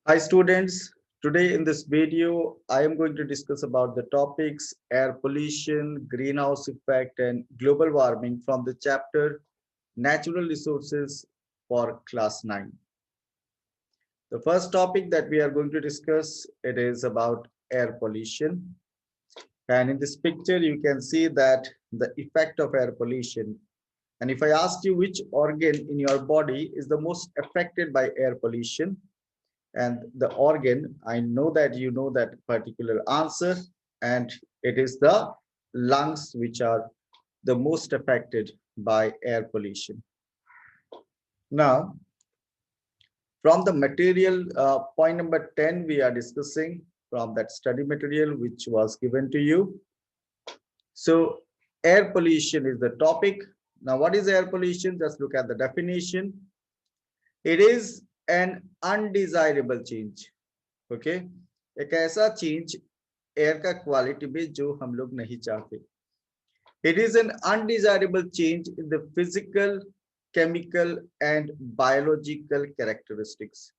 Hi students, today in this video, I am going to discuss about the topics air pollution, greenhouse effect and global warming from the chapter Natural Resources for class 9. The first topic that we are going to discuss, it is about air pollution. And in this picture, you can see that the effect of air pollution. And if I ask you which organ in your body is the most affected by air pollution, and the organ, I know that you know that particular answer, and it is the lungs which are the most affected by air pollution. Now, from the material, point number 10, we are discussing from that study material which was given to you. So, air pollution is the topic. Now, what is air pollution? Just look at the definition. It is an undesirable change. Okay, एक ऐसा change air का quality में जो हम लोग नहीं चाहते. It is an undesirable change in the physical, chemical and biological characteristics.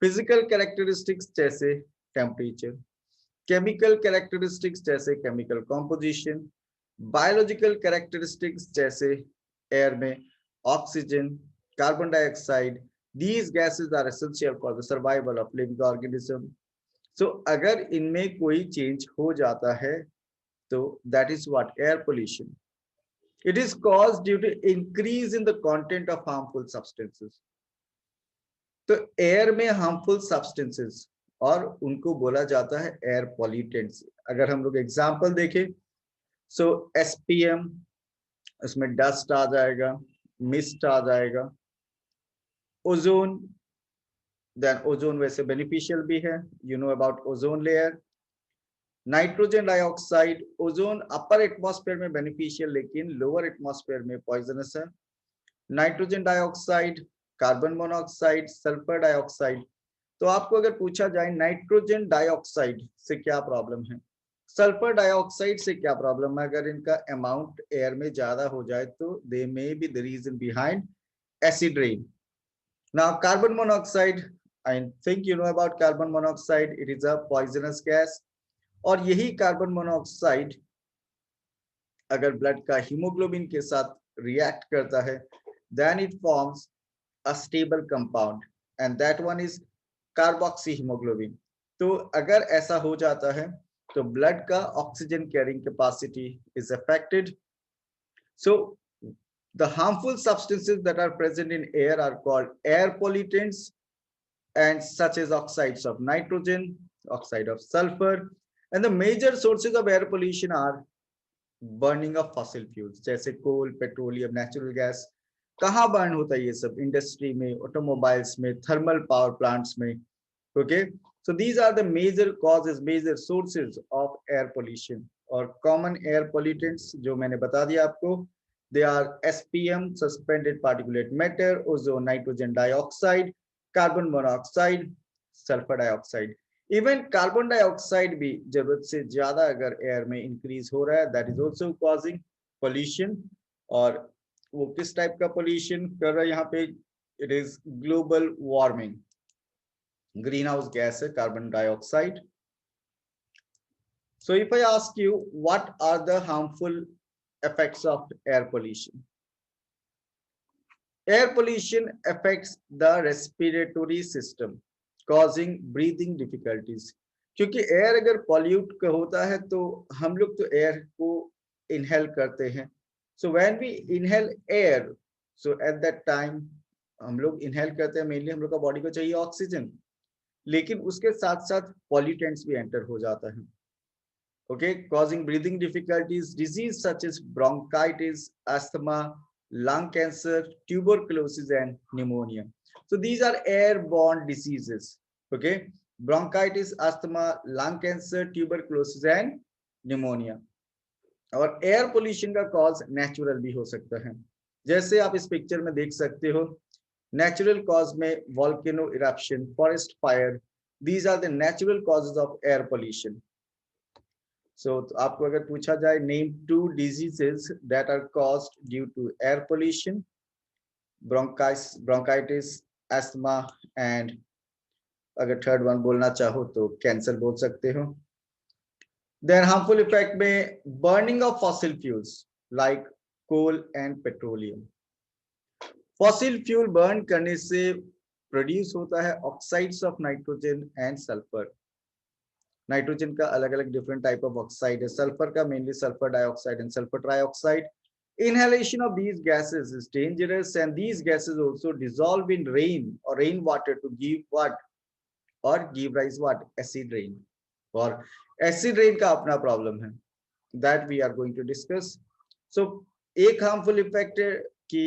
Physical characteristics जैसे temperature, chemical characteristics जैसे chemical composition, biological characteristics जैसे air में oxygen, carbon dioxide. These gases are essential for the survival of living organism. So अगर इनमें कोई change हो जाता है तो that is what air pollution. It is caused due to increase in the content of harmful substances. तो air में harmful substances और उनको बोला जाता है एयर पॉल्यूटेंट्स. अगर हम लोग एग्जांपल देखें, सो एसपीएम, उसमें डस्ट आ जाएगा, मिस्ट आ जाएगा, ओजोन. देन ओजोन वैसे बेनिफिशियल भी है, you know about ozone layer. Nitrogen dioxide, ozone upper atmosphere में बेनिफिशियल लेकिन लोअर एटमॉस्फेयर में पॉइजनस है. Nitrogen dioxide, carbon monoxide, sulphur dioxide. तो आपको अगर पूछा जाए नाइट्रोजन डाइऑक्साइड से क्या प्रॉब्लम है, सल्फर डाइऑक्साइड से क्या प्रॉब्लम है, अगर इनका अमाउंट एयर में ज्यादा हो जाए तो they may be the reason behind acid rain. Now carbon monoxide, I think you know about carbon monoxide. It is a poisonous gas. और यही कार्बन मोनोऑक्साइड अगर ब्लड का हीमोग्लोबिन के साथ रिएक्ट करता है, then it forms a stable compound and that one is carboxy haemoglobin. तो अगर ऐसा हो जाता है तो ब्लड का oxygen carrying capacity is affected. So the harmful substances that are present in air are called air pollutants, and such as oxides of nitrogen, oxide of sulfur. And the major sources of air pollution are burning of fossil fuels जैसे coal, petroleum, natural gas. कहाँ burn होता है ये सब? Industry में, automobiles में, thermal power plants में. Okay, so these are the major causes, major sources of air pollution. और कॉमन एयर पोल्यूटेंट्स जो मैंने बता दिया आपको, they are SPM, suspended particulate matter, ozone, nitrogen dioxide, carbon monoxide, sulphur dioxide. Even carbon dioxide भी जरूरत से ज्यादा अगर एयर में इंक्रीज हो रहा है, that is also causing pollution. और वो किस टाइप का पोल्यूशन कर रहा है यहाँ पे? It is global warming. Green house gas है carbon dioxide. So if I ask you what are the harmful effects of air pollution. Air pollution affects the respiratory system, causing breathing difficulties. क्योंकि air अगर pollute होता है तो हम लोग तो air को इनहेल करते हैं. So when we inhale air, so at that time हम लोग इनहेल करते हैं, मेनली हम लोग का बॉडी को चाहिए ऑक्सीजन, लेकिन उसके साथ साथ पॉल्यूटेंट्स भी एंटर हो जाता है. Okay, causing breathing difficulties, disease such as bronchitis, asthma, lung cancer, tuberculosis, and pneumonia. So these are airborne diseases. Okay, bronchitis, asthma, lung cancer, tuberculosis, and pneumonia. और एयर पोल्यूशन का cause natural भी हो सकता है, जैसे आप इस picture में देख सकते हो. नेचुरल कॉज में volcano eruption, forest fire, these are the natural causes of air pollution. So आपको अगर पूछा जाए name 2 diseases that are caused due to air pollution, bronchitis, asthma and अगर थर्ड वन बोलना चाहो तो कैंसर बोल सकते हो। देन हार्मफुल इफेक्ट में burning of fossil fuels like coal and petroleum. Fossil fuel burn करने से प्रोड्यूस होता है oxides of nitrogen and sulphur. Nitrogen का अलग अलग डिफरेंट टाइप ऑफ ऑक्साइड है, सल्फर का mainly sulphur dioxide and sulphur trioxide. Inhalation of these gases is dangerous, and these gases also dissolve in rain or rainwater to give what or give rise what acid rain। और acid rain का अपना problem है, that we are going to discuss। So एक harmful effect है कि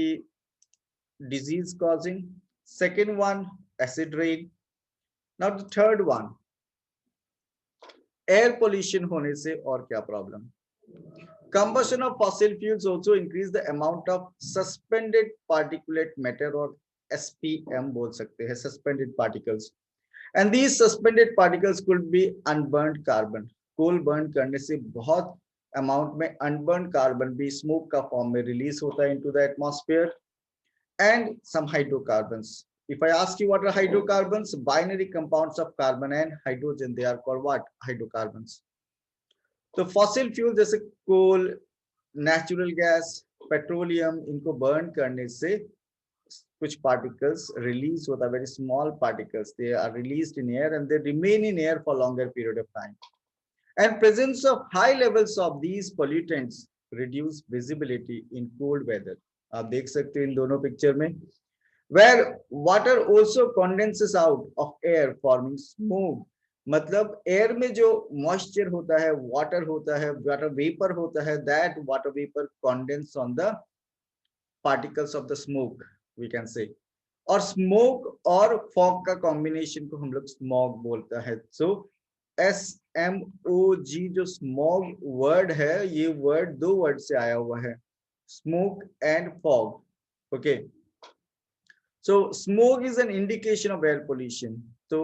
disease causing, second one acid rain। Now the third one air pollution होने से और क्या problem. Combustion of fossil fuels also increase the amount of suspended particulate matter or SPM बोल सकते हैं, suspended particles, and these suspended particles could be unburned carbon। Coal burn करने से बहुत अमाउंट में अनबर्न कार्बन भी स्मोक का form में रिलीज होता है into the atmosphere, and some hydrocarbons। If I ask you what are hydrocarbons, binary compounds of carbon and hydrogen, they are called what? Hydrocarbons। तो फॉसिल फ्यूल जैसे coal, natural gas, petroleum, इनको burn करने से कुछ particles release होता है, very small particles, they are released in air and they remain in air for longer period of time. And presence of high levels of these pollutants reduce visibility in cold weather. आप देख सकते हो इन दोनों picture में, where water also condenses out of air forming smoke। मतलब air में जो moisture होता है, वाटर होता है, वाटर वेपर होता है, that water vapour condense on the particles of the smoke we can say. और स्मोक और फॉग का कॉम्बिनेशन को हम लोग स्मॉग बोलता है। सो SMOG जो स्मॉग वर्ड है, ये वर्ड दो वर्ड से आया हुआ है, smoke and fog. Okay, so smoke is an indication of air pollution. तो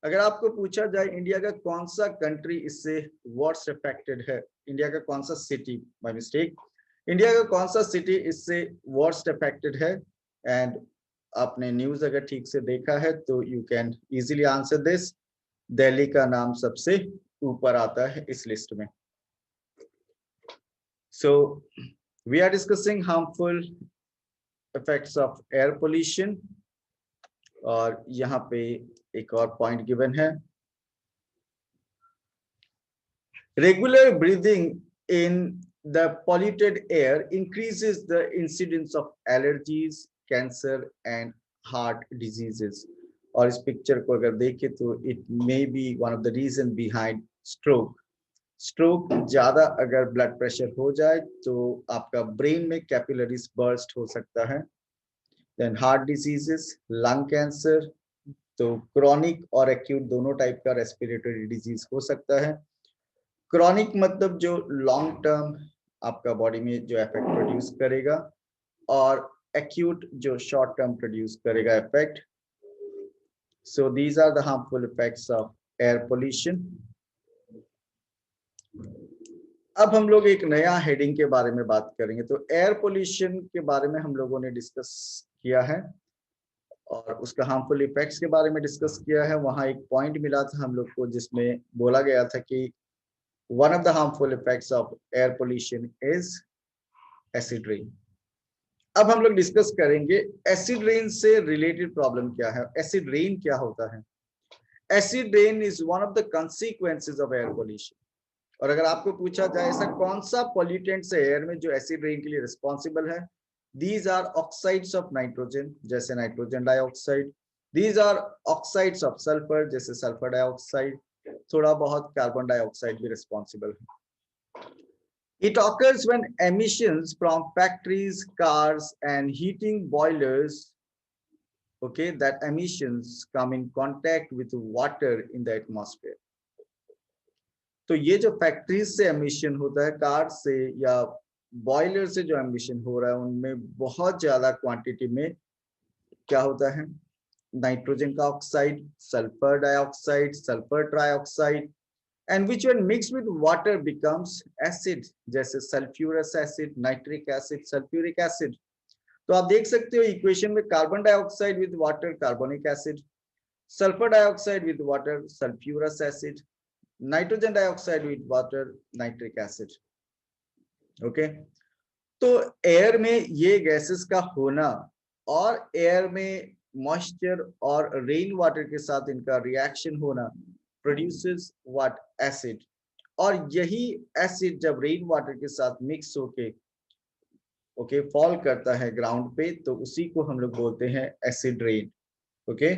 अगर आपको पूछा जाए इंडिया का कौन सा कंट्री इससे वर्स्ट अफेक्टेड है, इंडिया का कौन सा सिटी, बाय मिस्टेक, इंडिया का कौन सा सिटी इससे वर्स्ट अफेक्टेड है, एंड आपने न्यूज अगर ठीक से देखा है तो you can easily answer this. Delhi का नाम सबसे ऊपर आता है इस लिस्ट में। So we are discussing harmful effects of air pollution, और यहाँ पे एक और पॉइंट गिवन है, regular breathing in the polluted air increases the incidence of allergies, cancer and heart diseases. और इस पिक्चर को अगर देखें तो it may be one of the reason behind stroke. Stroke ज्यादा अगर ब्लड प्रेशर हो जाए तो आपका ब्रेन में कैपिलरीज बर्स्ट हो सकता है। Then heart diseases, lung cancer, तो क्रॉनिक और एक्यूट दोनों टाइप का रेस्पिरेटरी डिजीज हो सकता है। क्रॉनिक मतलब जो लॉन्ग टर्म आपका बॉडी में जो इफेक्ट प्रोड्यूस करेगा, और एक्यूट जो शॉर्ट टर्म प्रोड्यूस करेगा effect. So these are the harmful effects of air pollution. अब हम लोग एक नया हेडिंग के बारे में बात करेंगे। तो एयर पोल्यूशन के बारे में हम लोगों ने डिस्कस किया है और उसका हार्मफुल इफेक्ट्स के बारे में डिस्कस किया है। वहां एक पॉइंट मिला था हम लोग को जिसमें बोला गया था कि one of the harmful effects of air pollution is acid rain. अब हम लोग डिस्कस करेंगे एसिड रेन से रिलेटेड प्रॉब्लम क्या है, एसिड रेन क्या होता है। Acid rain is one of the consequences of air pollution. और अगर आपको पूछा जाए ऐसा कौन सा पॉल्यूटेंट्स है एयर में जो एसिड रेन के लिए रिस्पॉन्सिबल है, these are oxides of nitrogen जैसे nitrogen dioxide, these are oxides of sulphur जैसे सल्फर डाइऑक्साइड, थोड़ा बहुत कार्बन डाइऑक्साइड भी रिस्पॉन्सिबल है। It occurs when emissions from factories, cars and heating boilers, okay, that emissions come in contact with water in the atmosphere। तो ये जो factories से emission होता है, कार से या बॉयलर से जो एमिशन हो रहा है, उनमें बहुत ज्यादा क्वांटिटी में क्या होता है, नाइट्रोजन का oxide, sulphur dioxide, sulphur trioxide, and which when mix with water becomes acid जैसे sulphurous acid, nitric acid, sulphuric acid. तो आप देख सकते हो इक्वेशन में carbon dioxide with water carbonic acid, sulfur dioxide with water, sulfurous acid, nitrogen dioxide with water, nitric acid. Okay, तो air में ये गैसेस का होना और एयर में मॉइस्चर और रेन वाटर के साथ इनका रिएक्शन होना प्रोड्यूसेस व्हाट, एसिड। और यही एसिड जब रेन वाटर के साथ मिक्स होके ओके फॉल करता है ग्राउंड पे, तो उसी को हम लोग बोलते हैं acid rain. Okay,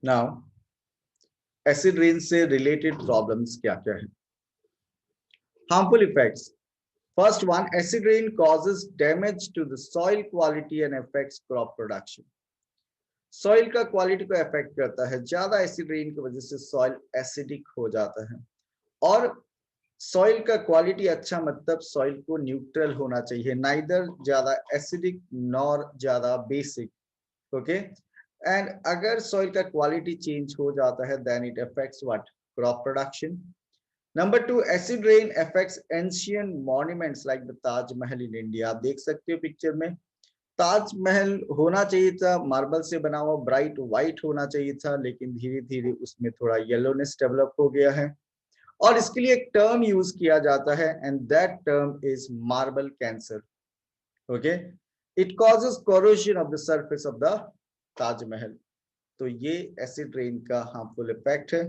now acid rain से रिलेटेड प्रॉब्लम्स क्या क्या है? Harmful effects. First one, acid rain causes damage to the soil quality and affects crop production. Soil का क्वालिटी को अफेक्ट करता है, ज्यादा एसिड रेन की वजह से सॉइल एसिडिक हो जाता है। और सॉइल का क्वालिटी अच्छा मतलब सॉइल को न्यूट्रल होना चाहिए, नाइदर ज्यादा एसिडिक नॉर ज्यादा बेसिक। ओके, एंड अगर सॉइल का क्वालिटी चेंज हो जाता है then it affects what, crop production. Number two, acid rain affects ancient monuments like the Taj Mahal in India. आप देख सकते हो पिक्चर में, ताजमहल होना चाहिए था मार्बल से बना हुआ, ब्राइट व्हाइट होना चाहिए था, लेकिन धीरे धीरे उसमें थोड़ा येलोनेस डेवलप हो गया है। और इसके लिए एक टर्म यूज किया जाता है and that term is marble cancer. Okay, it causes corrosion of the surface of the Taj Mahal. तो ये एसिड रेन का हार्मफुल इफेक्ट है।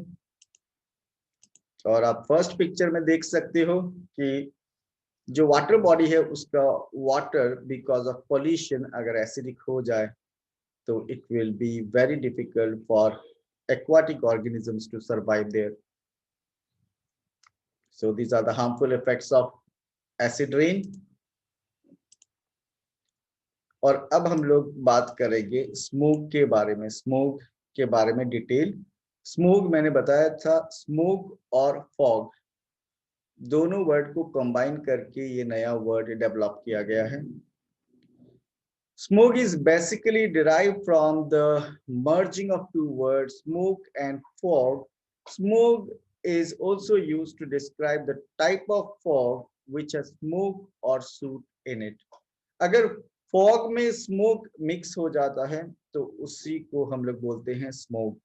और आप फर्स्ट पिक्चर में देख सकते हो कि जो वाटर बॉडी है उसका वाटर बिकॉज ऑफ पॉल्यूशन अगर एसिडिक हो जाए तो it will be very difficult for aquatic organisms to survive there. So these are the harmful effects of acid rain. और अब हम लोग बात करेंगे स्मोक के बारे में, स्मोक के बारे में डिटेल। स्मोक मैंने बताया था, स्मोक और फॉग दोनों वर्ड को कंबाइन करके ये नया वर्ड डेवलप किया गया है। Smoke is basically derived from the merging of two words, smoke and fog. Smoke is also used to describe the type of fog which has smoke or soot in it. अगर fog में smoke mix हो जाता है तो उसी को हम लोग बोलते हैं smoke.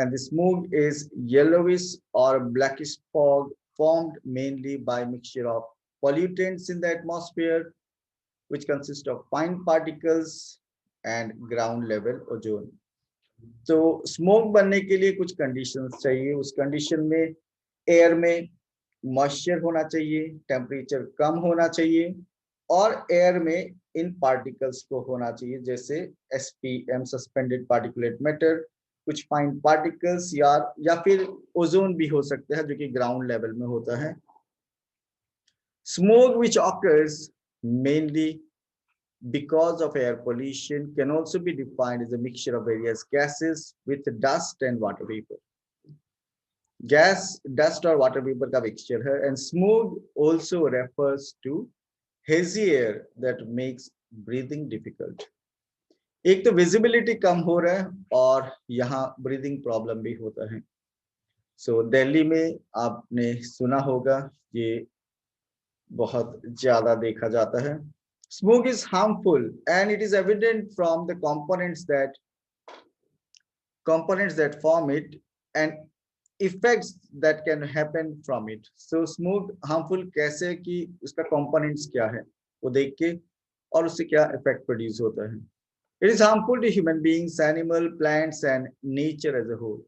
And the smoke is yellowish or blackish fog formed mainly by mixture of pollutants in the atmosphere, which consist of fine particles and ground level ozone. तो स्मोक बनने के लिए कुछ कंडीशंस चाहिए। उस कंडीशन में एयर में moisture होना चाहिए, टेम्परेचर कम होना चाहिए और एयर में इन पार्टिकल्स को होना चाहिए, जैसे एसपीएम सस्पेंडेड पार्टिकुलेट मैटर, कुछ फाइन पार्टिकल्स या फिर ओजोन भी हो सकता है जो कि ग्राउंड लेवल में होता है। Smoke which occurs mainly because of air pollution can also be defined as a mixture of various gases with dust and water vapor. Gas, dust or water vapor का mixture है, and smoke also refers to hazy air that makes breathing difficult. एक तो visibility कम हो रहा है और यहाँ breathing problem भी होता है। सो दिल्ली में आपने सुना होगा ये बहुत ज्यादा देखा जाता है। Smoke is harmful and it is evident from the components that form it and effects that can happen from it. So smoke harmful कैसे कि उसका components क्या है वो देख के और उससे क्या effect produce होता है। It is harmful to human beings, animal, plants and nature as a whole.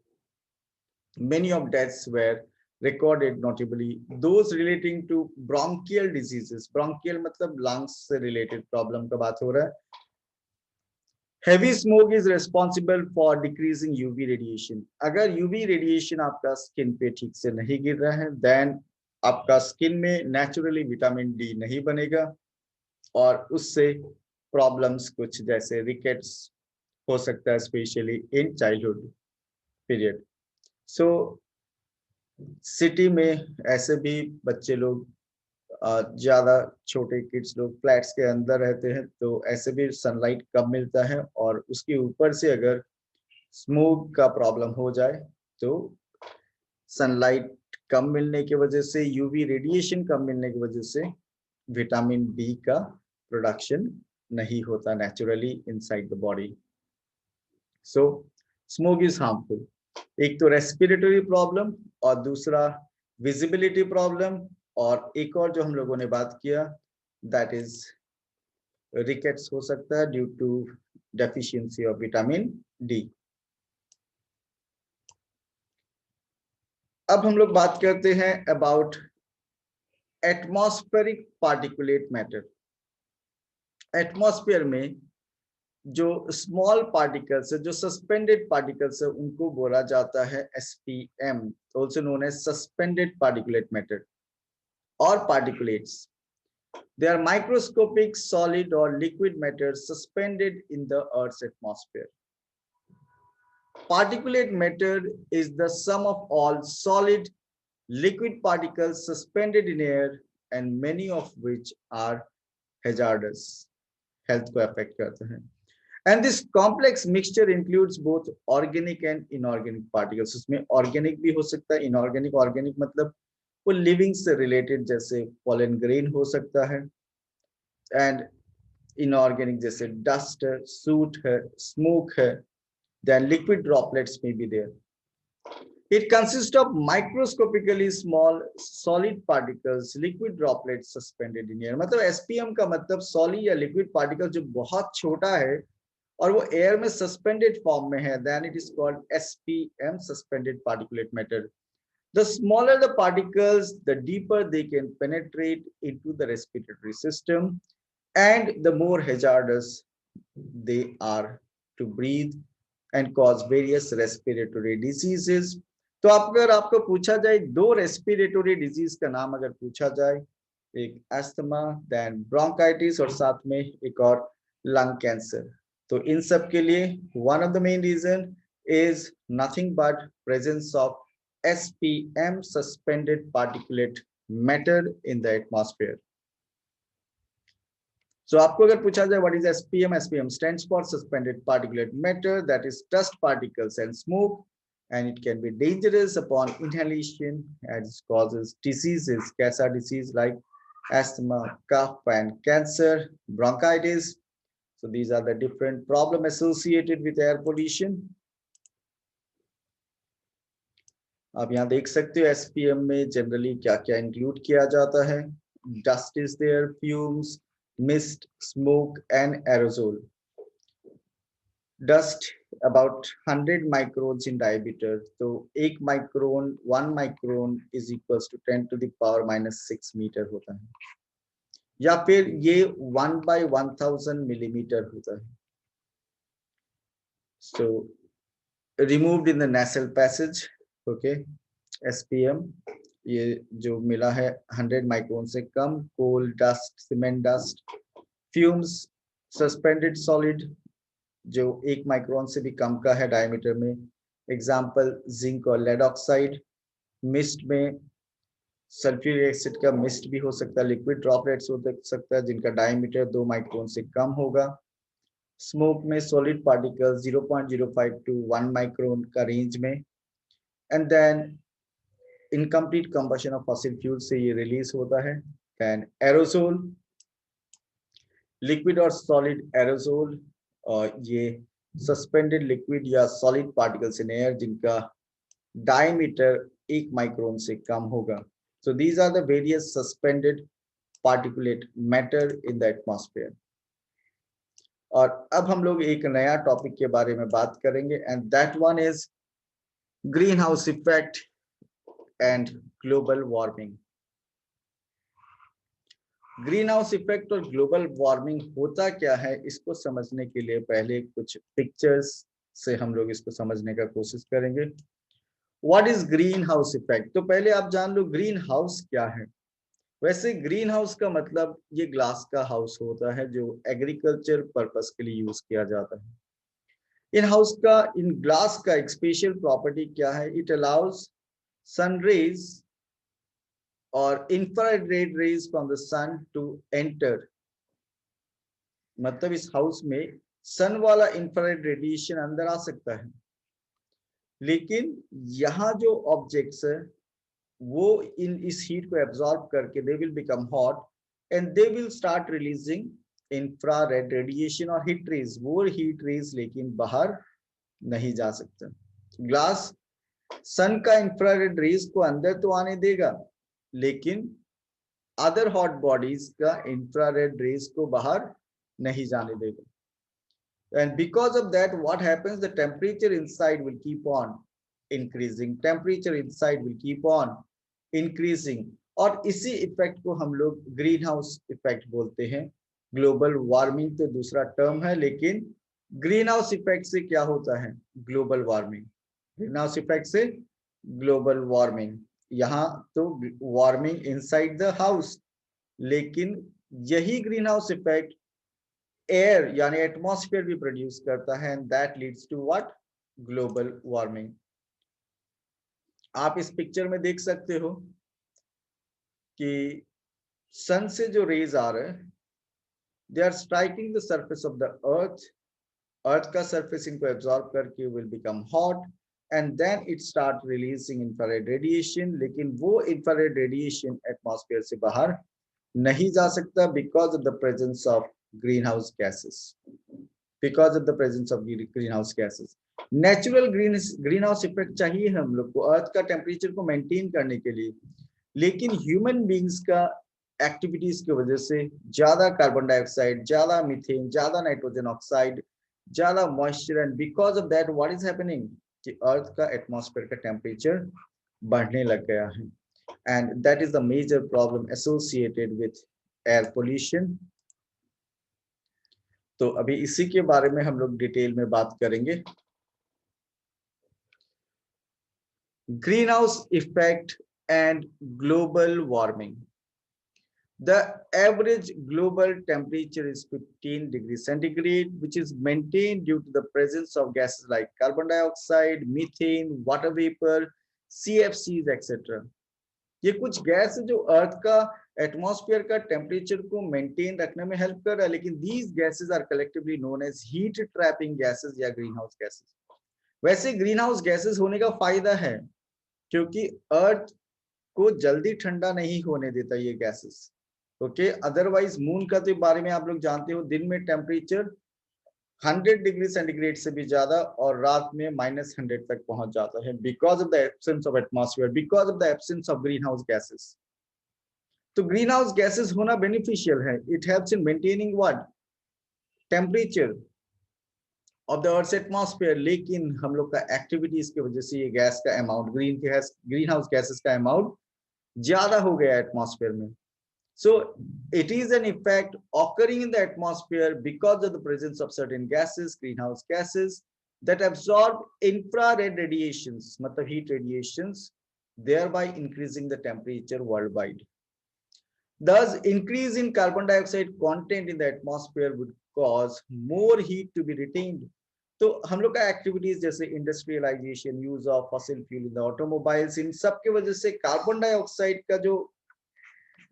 Many of deaths were recorded, notably those relating to bronchial diseases. Bronchial मतलब lungs से related problem का बात हो रहा है। Heavy smoke is responsible for decreasing UV radiation. अगर UV radiation आपका skin पे ठीक से नहीं गिर रहा है then आपका स्किन में नेचुरली विटामिन डी नहीं बनेगा और उससे प्रॉब्लम्स कुछ जैसे रिकेट्स हो सकता है, specially in childhood period. So city में ऐसे भी बच्चे लोग ज्यादा छोटे किड्स लोग फ्लैट्स के अंदर रहते हैं, तो ऐसे भी सनलाइट कम मिलता है और उसके ऊपर से अगर स्मोक का प्रॉब्लम हो जाए तो सनलाइट कम मिलने की वजह से, यूवी रेडिएशन कम मिलने की वजह से विटामिन बी का प्रोडक्शन नहीं होता naturally inside the body. So smoke is harmful. एक तो रेस्पिरेटरी प्रॉब्लम और दूसरा विजिबिलिटी प्रॉब्लम, और एक और जो हम लोगों ने बात किया दैट इज रिकेट्स हो सकता है due to deficiency of vitamin D. अब हम लोग बात करते हैं about atmospheric particulate matter. Atmosphere में जो स्मॉल पार्टिकल्स है, जो सस्पेंडेड पार्टिकल्स है, उनको बोला जाता है SPM, also known as suspended particulate matter और particulates. They are microscopic solid or liquid matter suspended in the Earth's atmosphere. Particulate matter is the sum of all solid, liquid particles suspended in air, and many of which are hazardous. Health को affect करते हैं. And this complex mixture includes both organic and inorganic particles. उसमें organic भी हो सकता है, inorganic, organic मतलब वो living से related, जैसे pollen grain हो सकता है, एंड इनऑर्गेनिक जैसे डस्ट है, सूट है, स्मोक है, then liquid droplets may be there. It consist of microscopically small solid particles, liquid droplets suspended in air. मतलब एसपीएम का मतलब सॉलिड या लिक्विड पार्टिकल जो बहुत छोटा है और वो एयर में सस्पेंडेड फॉर्म में है, then it is called SPM, suspended particulate matter. The smaller the particles, the deeper they can penetrate into the respiratory system, and the more hazardous they are to breathe and cause various respiratory diseases. तो अगर आपको पूछा जाए दो respiratory disease का नाम अगर पूछा जाए, एक एस्थमा, देन ब्रोंकाइटिस और साथ में एक और लंग कैंसर, तो इन सब के लिए one of the main reason is nothing but presence of SPM, suspended particulate matter in the atmosphere. So आपको अगर पूछा जाए what is SPM, SPM stands for suspended particulate matter, that is dust particles and smoke, and it can be dangerous upon inhalation and it causes diseases. कैसा disease like asthma, cough and cancer, bronchitis. So these are the different problems associated with air pollution. आप यहाँ देख सकते हो SPM में generally क्या क्या include किया जाता है। Dust is there, fumes, mist, smoke and aerosol. Dust about 100 microns in diameter, तो एक micron, 1 micron is equals to 10 to the power -6 metre होता है, या फिर ये 1/1000 मिलीमीटर होता है। So removed in the nasal passage, okay, SPM ये जो मिला है 100 माइक्रोन से कम। Coal dust, cement dust, fumes, suspended solid जो 1 माइक्रोन से भी कम का है डायमीटर में, एग्जांपल जिंक और लेड ऑक्साइड। मिस्ट में सल्फ्यूरिक एसिड का मिस्ट भी हो सकता है, लिक्विड ड्रॉपलेट्स हो सकता है जिनका डायमीटर 2 माइक्रोन से कम होगा। स्मोक में सॉलिड पार्टिकल 0.05 टू 1 माइक्रोन का रेंज में, and then incomplete combustion of fossil fuel से ये रिलीज होता है। देन एरोसोल, लिक्विड और सॉलिड एरोसोल, और ये सस्पेंडेड लिक्विड या सॉलिड पार्टिकल्स इन एयर जिनका डायमीटर 1 माइक्रोन से कम होगा। So these are the various suspended particulate matter in the atmosphere. और अब हम लोग एक नया टॉपिक के बारे में बात करेंगे, and that one is green house effect and global warming. Green house effect और ग्लोबल वार्मिंग होता क्या है, इसको समझने के लिए पहले कुछ पिक्चर्स से हम लोग इसको समझने का कोशिश करेंगे। What is green house effect? तो पहले आप जान लो ग्रीन हाउस क्या है। वैसे ग्रीन हाउस का मतलब ये ग्लास का हाउस होता है जो एग्रीकल्चर पर्पस के लिए यूज किया जाता है। इन ग्लास का एक स्पेशल प्रॉपर्टी क्या है? इट अलाउज सन रेज और infrared rays from the sun to enter. मतलब इस हाउस में सन वाला इंफ्रारेड रेडिएशन अंदर आ सकता है, लेकिन यहाँ जो ऑब्जेक्ट्स है वो इस हीट को एब्जॉर्ब करके they will become hot and they will start releasing infrared radiation और हीट रेज, वो हीट रेज लेकिन बाहर नहीं जा सकता। ग्लास सन का इंफ्रारेड रेज को अंदर तो आने देगा, लेकिन अदर हॉट बॉडीज का इंफ्रारेड रेज को बाहर नहीं जाने देगा। And because of that, what happens, the temperature inside will keep on increasing, temperature inside will keep on increasing। और इसी इफेक्ट को हम लोग ग्रीन हाउस इफेक्ट बोलते हैं। ग्लोबल वार्मिंग तो दूसरा टर्म है, लेकिन ग्रीन हाउस इफेक्ट से क्या होता है, global warming. Green house effect से ग्लोबल वार्मिंग, यहाँ तो वार्मिंग इनसाइड द हाउस, लेकिन यही ग्रीन हाउस इफेक्ट एयर यानी एटमॉस्फेयर भी प्रोड्यूस करता है, and that leads to what, global warming. आप इस पिक्चर में देख सकते हो कि सन से जो रेज आ रहे हैं, they are striking the surface of the earth. Earth का सरफेस इनको एब्जॉर्ब करके will become hot, and then it start releasing infrared radiation, लेकिन वो इंफ्रारेड रेडिएशन एटमॉस्फेयर से बाहर नहीं जा सकता because of the presence of greenhouse gases, because of the presence of greenhouse gases। Natural greenhouse effect चाहिए हम लोग को अर्थ का टेम्परेचर को मेंटेन करने के लिए, लेकिन ह्यूमन बींग्स का एक्टिविटीज की वजह से ज्यादा कार्बन डाइऑक्साइड, ज्यादा मीथेन, ज्यादा नाइट्रोजन ऑक्साइड, ज्यादा moisture, and because of that what is happening कि अर्थ का एटमॉस्फेयर का टेम्परेचर बढ़ने लग गया है, and that is the major problem associated with air pollution. तो अभी इसी के बारे में हम लोग डिटेल में बात करेंगे। Green house effect and global warming. The average global temperature is 15 degrees centigrade, which is maintained due to the presence of gases like carbon dioxide, methane, water vapor, CFCs, etc. ये कुछ gas है जो अर्थ का atmosphere का temperature को maintain रखने में help कर रहा है, लेकिन these gases are collectively known as heat trapping gases या ग्रीन हाउस गैसेस। वैसे ग्रीन हाउस गैसेस होने का फायदा है, क्योंकि अर्थ को जल्दी ठंडा नहीं होने देता ये गैसेस। ओके, अदरवाइज मून का तो बारे में आप लोग जानते हो, दिन में टेम्परेचर 100 डिग्री सेंटीग्रेड से भी ज्यादा और रात में -100 तक पहुंच जाता है, because of the absence of atmosphere, because of the absence of green house gases. तो ग्रीन हाउस गैसेस होना बेनिफिशियल है, it helps in maintaining what, temperature of the earth atmosphere, लेकिन हम लोग का एक्टिविटीज की वजह से ये गैस का अमाउंट, ग्रीन हाउस गैसेस का अमाउंट ज्यादा हो गया एटमॉस्फेयर में। So it is an effect occurring in the atmosphere because of the presence of certain gases, greenhouse gases, that absorb infrared radiations, matlab heat radiations, thereby increasing the temperature worldwide. Thus, increase in carbon dioxide content in the atmosphere would cause more heat to be retained. तो हम लोग का activities जैसे industrialisation, use of fossil fuel in the automobiles, इन सब की वजह से कार्बन डाइऑक्साइड का जो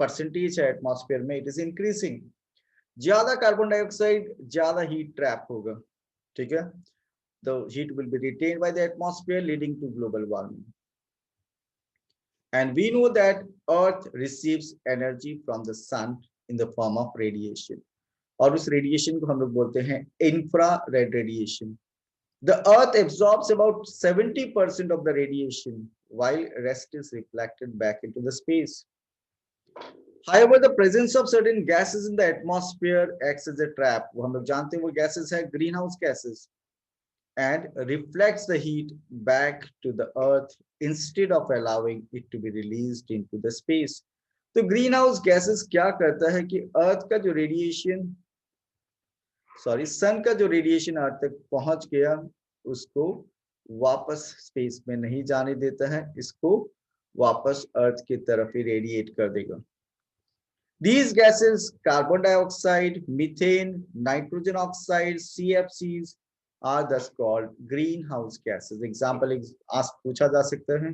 परसेंटेज है एटमॉस्फेयर में, इट इज इंक्रीजिंग। ज्यादा कार्बन डाइऑक्साइड ज्यादा हीट ट्रैप होगा, ठीक है, the heat will be retained by the atmosphere leading to global warming। And we know that earth receives energy from the sun in the form of radiation, और उस radiation को हम लोग बोलते हैं infrared radiation. The earth absorbs about 70% of the radiation while rest is reflected back into the space। However, the presence of certain gases in the atmosphere acts as a trap, वो हम लोग जानते हैं वो gases है greenhouse gases, and reflects the heat back to the earth instead of allowing it to be released into the space। तो greenhouse gases क्या करता है कि अर्थ का जो रेडिएशन, सन का जो रेडिएशन अर्थ तक पहुंच गया, उसको वापस स्पेस में नहीं जाने देता है, इसको वापस अर्थ की तरफ ही रेडिएट कर देगा। These gases, carbon dioxide, methane, nitrogen oxide, CFCs, are thus called greenhouse gases। Example पूछा जा सकता है।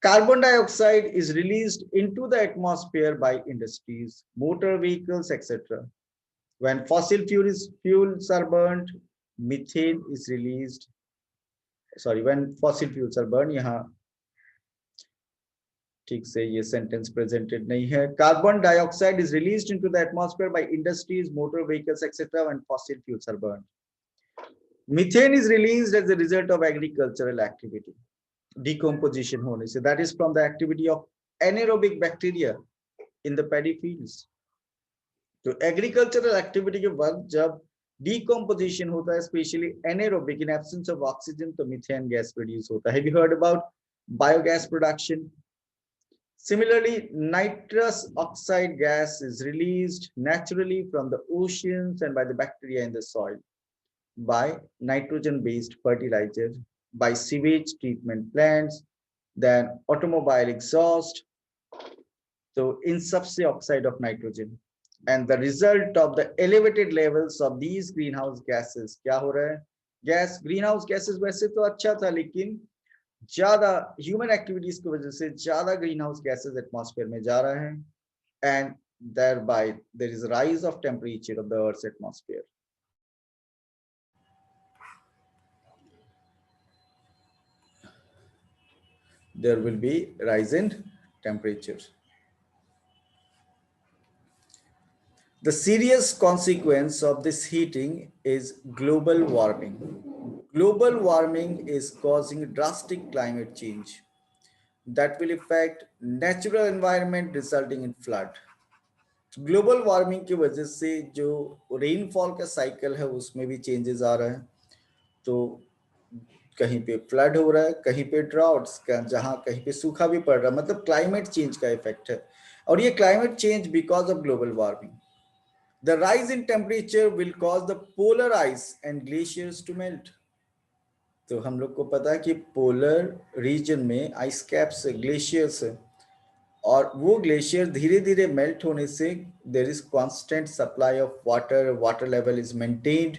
Carbon dioxide is released into the atmosphere by industries, motor vehicles, etc. When fossil fuels are burnt, methane is released। When fossil fuels are burned, यहाँ ठीक से ये sentence presented नहीं है. Carbon dioxide is released into the atmosphere by industries, motor vehicles etcetera when fossil fuels are burned. Methane is released as a result of agricultural activity, decomposition होने से, that is from the activity of anaerobic bacteria in the paddy fields. तो agricultural activity के वक्त जब decomposition होता है, specially anaerobic, in absence of oxygen, तो methane gas produce होता है. Have you heard about biogas production? Similarly, nitrous oxide gas is released naturally from the oceans and by the bacteria in the soil, by nitrogen-based fertilizer, by sewage treatment plants, then automobile exhaust. So in सबसे oxide of nitrogen, and the result of the elevated levels of these greenhouse gases, क्या हो रहा है? Gas, greenhouse gases वैसे तो अच्छा था, लेकिन ज्यादा ह्यूमन एक्टिविटीज की वजह से ज्यादा ग्रीन हाउस गैसेज एटमॉस्फेयर में जा रहा है, and thereby there is a rise of temperature of the earth's atmosphere. There will be rise in temperature. The serious consequence of this heating is global warming. Global warming is causing drastic climate change that will affect natural environment resulting in flood. Global warming की वजह से जो rainfall का cycle है उसमें भी changes आ रहा है. तो कहीं पे फ्लड हो रहा है, कहीं पे ड्राउट्स का, जहां कहीं पे सूखा भी पड़ रहा है, मतलब क्लाइमेट चेंज का इफेक्ट है. और ये climate change because of global warming. The rise in temperature will cause the polar ice and glaciers to melt. तो हम लोग को पता है कि पोलर रीजन में आइस कैप्स, ग्लेशियर्स है, और वो ग्लेशियर धीरे धीरे मेल्ट होने से there is constant supply of water, water level is maintained.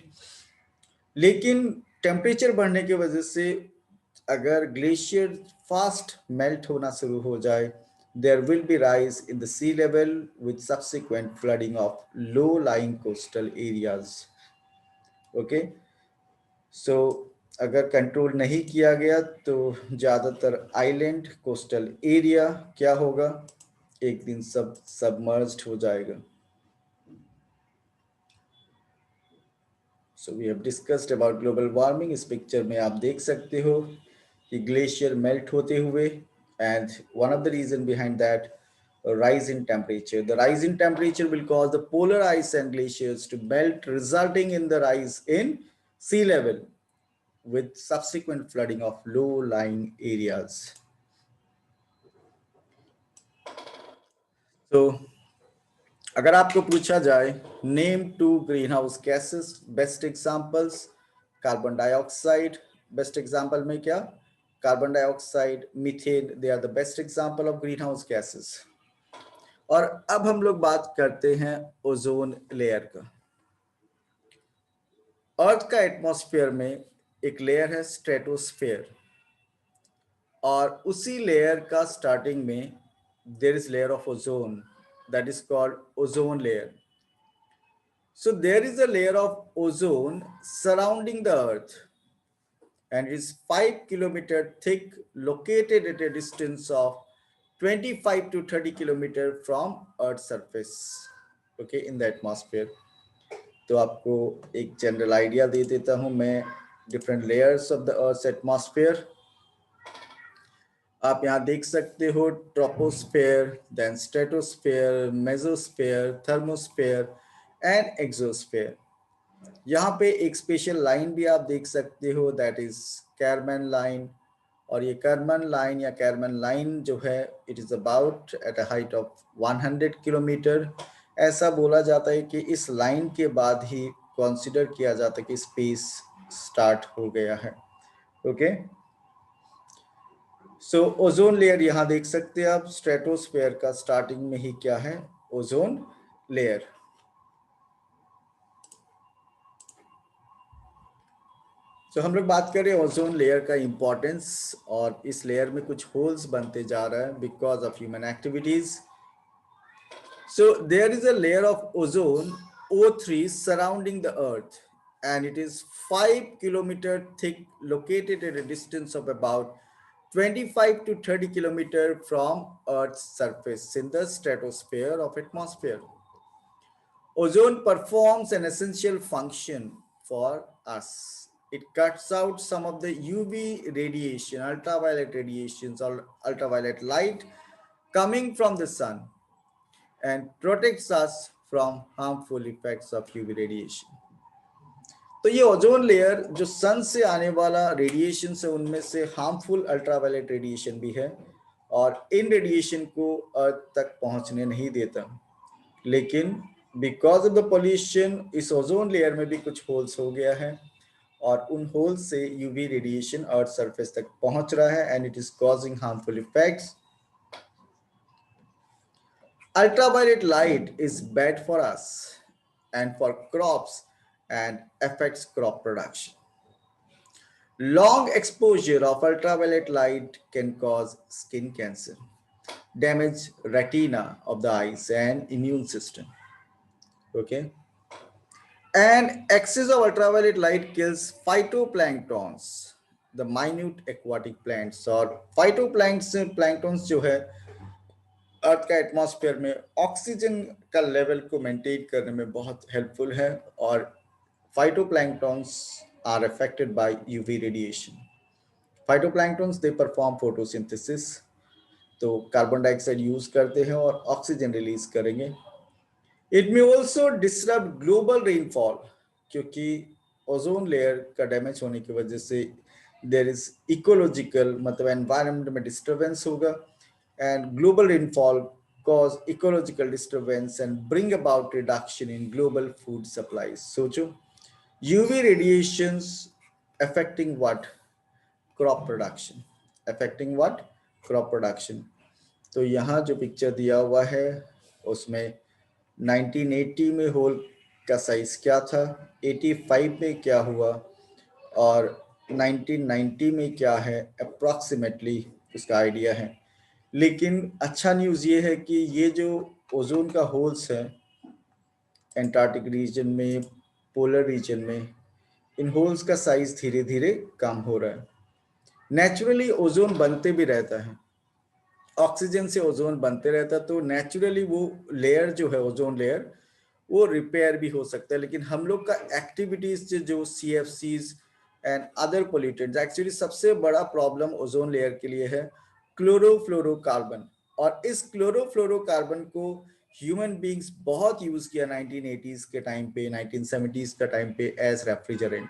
लेकिन टेम्परेचर बढ़ने की वजह से अगर ग्लेशियर फास्ट मेल्ट होना शुरू हो जाए, there will be rise in the sea level with subsequent flooding of low lying coastal areas. Okay, so अगर कंट्रोल नहीं किया गया तो ज्यादातर आइलैंड कोस्टल एरिया क्या होगा, एक दिन सब सबमर्ज्ड हो जाएगा. So we have discussed about global warming. इस पिक्चर में आप देख सकते हो कि ग्लेशियर मेल्ट होते हुए, and one of the reason behind that rise in temperature. The rise in temperature will cause the polar ice and glaciers to melt, resulting in the rise in sea level with subsequent flooding of low-lying areas. So, अगर आपको पूछा जाए name two green house gases, best examples, carbon dioxide best example में क्या, carbon dioxide, methane, they are the best example of green house gases. और अब हम लोग बात करते हैं ओजोन लेयर का. अर्थ का एटमॉस्फेयर में एक लेयर है स्ट्रेटोस्फेयर, और उसी लेयर का स्टार्टिंग में there is layer of ozone, that is called ozone layer. So there is a layer of ozone surrounding the earth, and it is 5 kilometer thick, located at a distance of 25 to 30 kilometer from earth's surface, okay, in the atmosphere. तो आपको एक general idea दे देता हूं मैं different layers of the earth's atmosphere. आप यहाँ देख सकते हो troposphere, then stratosphere, mesosphere, thermosphere and exosphere. यहाँ पे एक स्पेशल लाइन भी आप देख सकते हो, दैट इज कैरमैन लाइन. और ये कैरमैन लाइन या कैरमैन लाइन जो है, it is about at a height of 100 kilometre. ऐसा बोला जाता है कि इस लाइन के बाद ही कंसीडर किया जाता है कि स्पेस स्टार्ट हो गया है. ओके, सो ओजोन लेयर यहाँ देख सकते हैं आप, स्ट्रेटोस्फेयर का स्टार्टिंग में ही क्या है, ओजोन लेयर. सो हम लोग बात करें ओजोन लेयर का इंपॉर्टेंस, और इस लेयर में कुछ होल्स बनते जा रहा है because of human activities. So there is a layer of ozone O3 surrounding the earth, and it is 5 kilometer thick, located at a distance of about 25 to 30 kilometer from Earth's surface in the stratosphere of atmosphere. Ozone performs an essential function for us. It cuts out some of the UV radiation, ultraviolet radiations, or ultraviolet light coming from the sun and protects us from harmful effects of UV radiation. तो ये ozone layer जो सन से आने वाला radiation से उनमें से harmful ultraviolet radiation भी है और इन रेडिएशन को अर्थ तक पहुंचने नहीं देता, लेकिन बिकॉज ऑफ द पोल्यूशन इस ओजोन लेयर में भी कुछ होल्स हो गया है और उन होल्स से यूवी रेडिएशन अर्थ सरफेस तक पहुंच रहा है and it is causing harmful effects. Ultraviolet light is bad for us and for crops and affects crop production. Long exposure of ultraviolet light can cause skin cancer, damage retina of the eyes and immune system. Okay. And excess of ultraviolet light kills phytoplanktons, the minute aquatic plants और phytoplanktons जो है अर्थ का atmosphere में oxygen का level को maintain करने में बहुत हेल्पफुल है और phytoplanktons are affected by UV radiation. Phytoplanktons they perform photosynthesis, तो कार्बन डाइऑक्साइड यूज करते हैं और ऑक्सीजन रिलीज करेंगे. It may also disrupt global rainfall, क्योंकि ओजोन लेयर का डैमेज होने की वजह से देयर इज इकोलॉजिकल मतलब एनवायरनमेंट में डिस्टर्बेंस होगा and global rainfall cause ecological disturbance and bring about reduction in global food supplies. सोचो UV radiations affecting what? Crop production. Affecting what? Crop production. तो यहाँ जो पिक्चर दिया हुआ है उसमें 1980 में होल का साइज क्या था, 85 में क्या हुआ और 1990 में क्या है, अप्रॉक्सीमेटली उसका आइडिया है. लेकिन अच्छा न्यूज़ ये है कि ये जो ओजोन का होल्स है एंटार्क्टिक रीजन में, पोलर रीजन में, इन होल्स का साइज धीरे धीरे कम हो रहा है. नेचुरली ओजोन बनते भी रहता है, ऑक्सीजन से ओजोन बनते रहता है, तो नेचुरली वो लेयर जो है ओजोन लेयर वो रिपेयर भी हो सकता है. लेकिन हम लोग का एक्टिविटीज जो CFCs and other pollutants, actually सबसे बड़ा प्रॉब्लम ओजोन लेयर के लिए है क्लोरोफ्लोरोकार्बन. और इस क्लोरोफ्लोरोकार्बन को ह्यूमन बींग्स बहुत यूज किया 1980s के टाइम पे, 1970s का टाइम पे एज रेफ्रिजरेंट.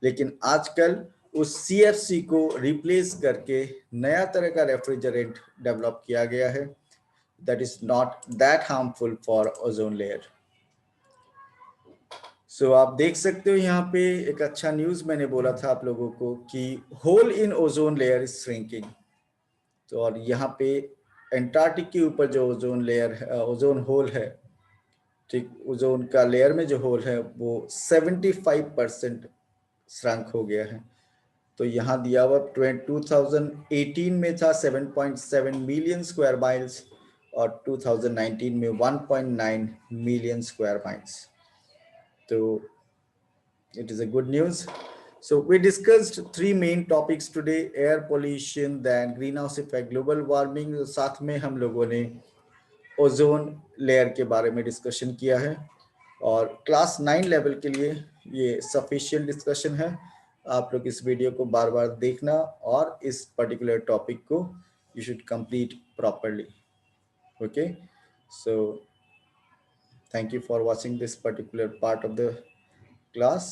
लेकिन आजकल उस CFC को रिप्लेस करके नया तरह का रेफ्रिजरेंट डेवलप किया गया है that is not that harmful for ozone layer. So आप देख सकते हो यहाँ पे एक अच्छा न्यूज मैंने बोला था आप लोगों को कि hole in ozone layer is shrinking. तो और यहाँ पे एंटार्क्टिक के ऊपर जो ओजोन लेयर ओजोन होल है, ठीक, ओजोन का लेयर में जो होल है वो 75% श्रंक हो गया है. तो यहाँ दिया हुआ 2018 में था 7.7 मिलियन स्क्वायर माइल्स और 2019 में 1.9 मिलियन स्क्वायर माइल्स. तो it is a good news. So we discussed three main topics today: air pollution, then greenhouse effect, global warming. साथ में हम लोगों ने ओजोन लेयर के बारे में डिस्कशन किया है और क्लास 9 लेवल के लिए ये सफिशिएंट डिस्कशन है. आप लोग इस वीडियो को बार बार देखना और इस पर्टिकुलर टॉपिक को you should complete properly. Okay, so thank you for watching this particular part of the class.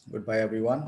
Goodbye, everyone.